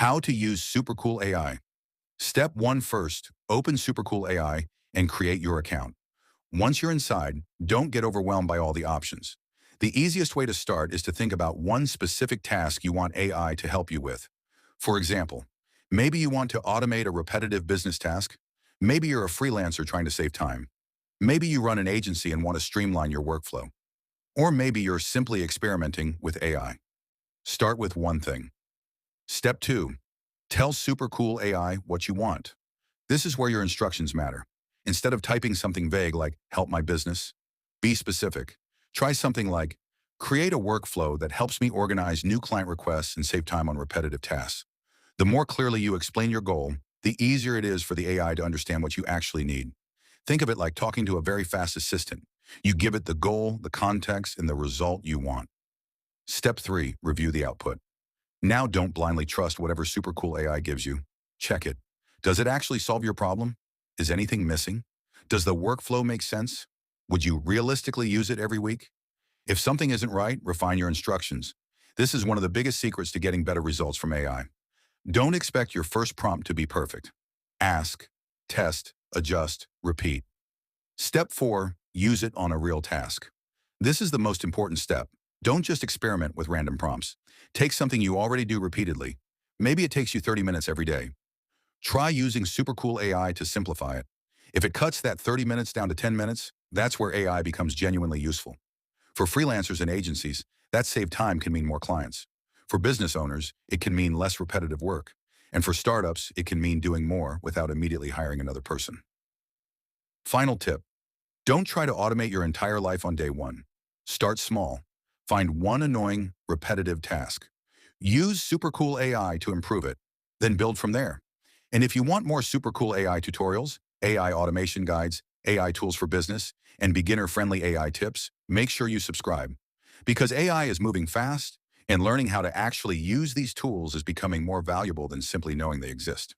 How to use Supercool AI. Step 1 first, open Supercool AI and create your account. Once you're inside, don't get overwhelmed by all the options. The easiest way to start is to think about one specific task you want AI to help you with. For example, maybe you want to automate a repetitive business task. Maybe you're a freelancer trying to save time. Maybe you run an agency and want to streamline your workflow. Or maybe you're simply experimenting with AI. Start with one thing. Step 2. Tell Supercool AI what you want. This is where your instructions matter. Instead of typing something vague like, help my business, be specific. Try something like, create a workflow that helps me organize new client requests and save time on repetitive tasks. The more clearly you explain your goal, the easier it is for the AI to understand what you actually need. Think of it like talking to a very fast assistant. You give it the goal, the context, and the result you want. Step 3, review the output. Now don't blindly trust whatever Supercool AI gives you. Check it. Does it actually solve your problem? Is anything missing? Does the workflow make sense? Would you realistically use it every week? If something isn't right, refine your instructions. This is one of the biggest secrets to getting better results from AI. Don't expect your first prompt to be perfect. Ask, test, adjust, repeat. Step 4, use it on a real task. This is the most important step. Don't just experiment with random prompts. Take something you already do repeatedly. Maybe it takes you 30 minutes every day. Try using Supercool AI to simplify it. If it cuts that 30 minutes down to 10 minutes, that's where AI becomes genuinely useful. For freelancers and agencies, that saved time can mean more clients. For business owners, it can mean less repetitive work. And for startups, it can mean doing more without immediately hiring another person. Final tip. Don't try to automate your entire life on day one. Start small. Find one annoying, repetitive task. Use Supercool AI to improve it, then build from there. And if you want more Supercool AI tutorials, AI automation guides, AI tools for business, and beginner-friendly AI tips, make sure you subscribe. Because AI is moving fast, and learning how to actually use these tools is becoming more valuable than simply knowing they exist.